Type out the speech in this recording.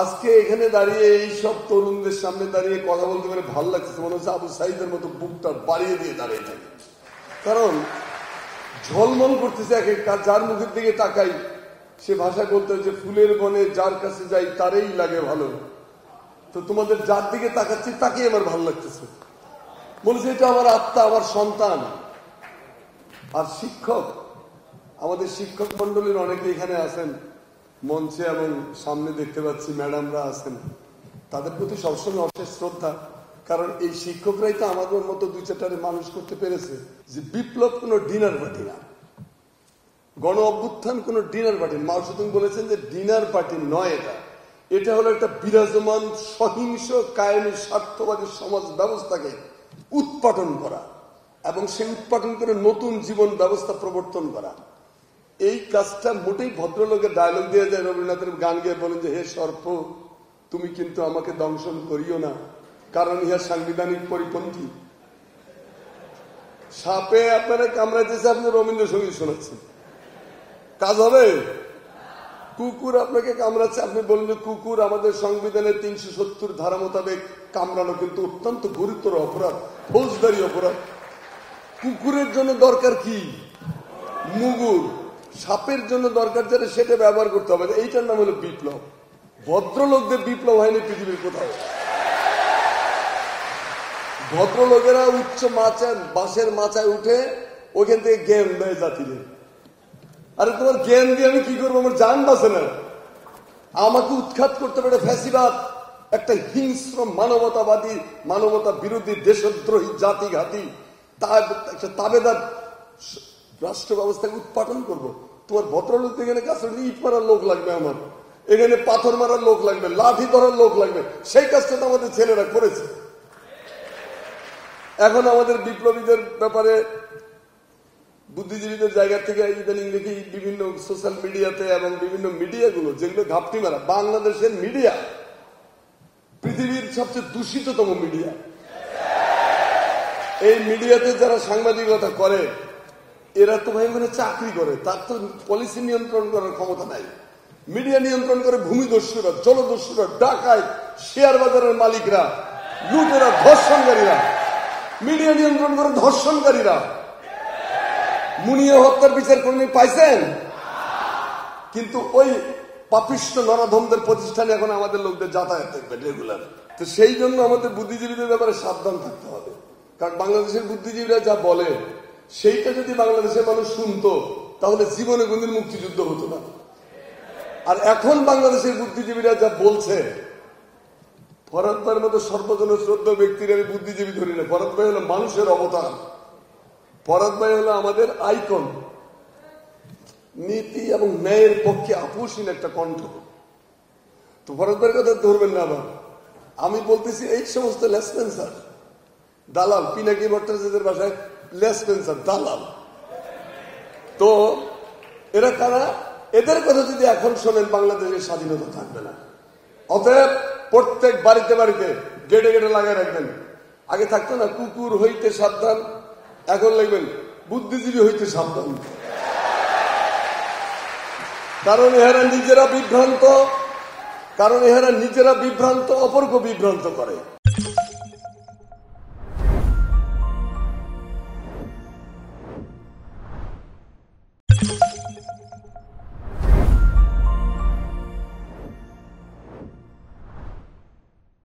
আজকে এখানে দাঁড়িয়ে এই সব তরুণদের সামনে দাঁড়িয়ে কথা বলতে পারে ভালো লাগছে, মনে হচ্ছে আবু সাইদের মতো বুকটা বাড়িয়ে দিয়ে দাঁড়িয়ে থাকে। কারণ ঝলমল করতেছে এক একটা, যার মুখের দিকে তাকাই সে ভাষা বলতে যে ফুলের বনে যার কাছে যাই তারই লাগে ভালো। তো তোমাদের যার দিকে তাকাচ্ছি তাকে আমার ভালো লাগতেছে, বলছে এটা আমার আত্মা, আমার সন্তান। আর শিক্ষক, আমাদের শিক্ষক মন্ডলীর অনেকে এখানে আছেন মঞ্চে এবং সামনে দেখতে পাচ্ছি ম্যাডামরা আছেন, তাদের প্রতি সবসময় অশেষ শ্রদ্ধা। কারণ এই শিক্ষকরাই তো আমাদের মতো দুই চারটারে মানুষ করতে পেরেছে যে বিপ্লব কোনো ডিনার পার্টি না, গণ অভ্যুত্থান কোনো ডিনার পার্টি। মাও সেতুং বলেছেন যে ডিনার পার্টি নয়, এটা হলো একটা বিরাজমান সহিংস কায়েমি স্বার্থবাদী সমাজ ব্যবস্থাকে উৎপাটন করা এবং সেই উৎপাটন করে নতুন জীবন ব্যবস্থা প্রবর্তন করা। এই কাজটা মোটেই ভদ্রলোকের ডায়লগ দিয়ে যায়। রবীন্দ্রনাথের গান গিয়ে বলেন যে হে সর্প তুমি কিন্তু আমাকে দংশন করিও না, কারণ ইহা সাংবিধানিক পরিপন্থী। সাপে আপনারা কামড়াইতেছে, আপনি রবীন্দ্রসঙ্গীত শোনাচ্ছেন, কাজ হবে? কুকুর আপনাকে কামড়াচ্ছে, আপনি বলেন যে কুকুর আমাদের সংবিধানের ৩৭০ ধারা মোতাবেক কামড়ানো কিন্তু অত্যন্ত গুরুতর অপরাধ, ফৌজদারি অপরাধ। কুকুরের জন্য দরকার কি? মুগুর। সাপের জন্য দরকার যেটা সেটা ব্যবহার করতে হবে। এইটার নাম হলো বিপ্লব। ভদ্রলোকদের বিপ্লব হয়নি পৃথিবীর কোথাও। ভদ্রলোকেরা উচ্চ মাচায়, বাঁশের মাচায় উঠে ওখান থেকে জ্ঞান দেয় জাতিরে। আরে তোমার জ্ঞান দিয়ে আমি কি করবো? আমার জান বাঁচে না। আমাকে উৎখাত করতে পারে ফ্যাসিবাদ, একটা হিংস্র মানবতাবাদী, মানবতা বিরোধী, দেশদ্রোহী, জাতিঘাতী একটা তাবেদার রাষ্ট্র ব্যবস্থাকে উৎপাদন করবো। তোমার ভদ্রলোক এখানে কাছে ইট মারার লোক লাগবে, আমার এখানে পাথর মারার লোক লাগবে, লাঠি ধরার লোক লাগবে। সেই কাজটা তো আমাদের ছেলেরা করেছে। এখন আমাদের বিপ্লবীদের ব্যাপারে বুদ্ধিজীবীদের জায়গা থেকে ইদানিং দেখি বিভিন্ন সোশ্যাল মিডিয়াতে এবং বিভিন্ন মিডিয়াগুলো যেগুলো ঘাপটি মারা। বাংলাদেশের মিডিয়া পৃথিবীর সবচেয়ে দূষিততম মিডিয়া। এই মিডিয়াতে যারা সাংবাদিকতা করে এরা তো ভাই মানে চাকরি করে, তার তো পলিসি নিয়ন্ত্রণ করার ক্ষমতা নাই। মিডিয়া নিয়ন্ত্রণ করে ভূমিদস্যুরা, জলদস্যুরা, ডাকাত, শেয়ার বাজারের মালিকরা, লুটেরা, ধর্ষণকারীরা। মিডিয়া নিয়ন্ত্রণ করে ধর্ষণকারীরা। মুনিয়া হত্যার বিচার কোনদিন পাইছেন? কিন্তু ওই পাপিষ্ঠ নরাধমদের প্রতিষ্ঠানে এখন আমাদের লোকদের যাতায়াত দেখবে রেগুলার। তো সেই জন্য আমাদের বুদ্ধিজীবীদের ব্যাপারে সাবধান থাকতে হবে। কারণ বাংলাদেশের বুদ্ধিজীবীরা যা বলে সেইটা যদি বাংলাদেশের মানুষ শুনতো তাহলে জীবনে কোনদিন মুক্তিযুদ্ধ হতো না। আর এখন বাংলাদেশের বুদ্ধিজীবীরা যা বলছে, ফরহাদ ভাইয়ের মতো সর্বজন শ্রদ্ধা ব্যক্তির আমি বুদ্ধিজীবী ধরি না। ফরহাদ ভাই হলো মানুষের অবতার। ফরহাদ ভাই হলো আমাদের আইকন, নীতি এবং ন্যায়ের পক্ষে আপোষহীন একটা কণ্ঠ। তো ফরহাদ ভাইয়ের কথা ধরবেন না। আবার আমি বলতেছি এই সমস্ত লেসপেন্সার, দালাল, পিনাকি ভট্টাচার্যের ভাষায় লেসপেন্সার, দালাল। তো এরা কারা? এদের কথা যদি এখন শোনেন বাংলাদেশের স্বাধীনতা থাকবে না। অতএব প্রত্যেক বাড়িতে বাড়িতে গেটে গেটে লাগাই রাখবেন। আগে থাকতো না কুকুর হইতে সাবধান, এখন লিখবেন বুদ্ধিজীবী হইতে সাবধান। কারণ এরা নিজেরা বিভ্রান্ত, অপরকে বিভ্রান্ত করে।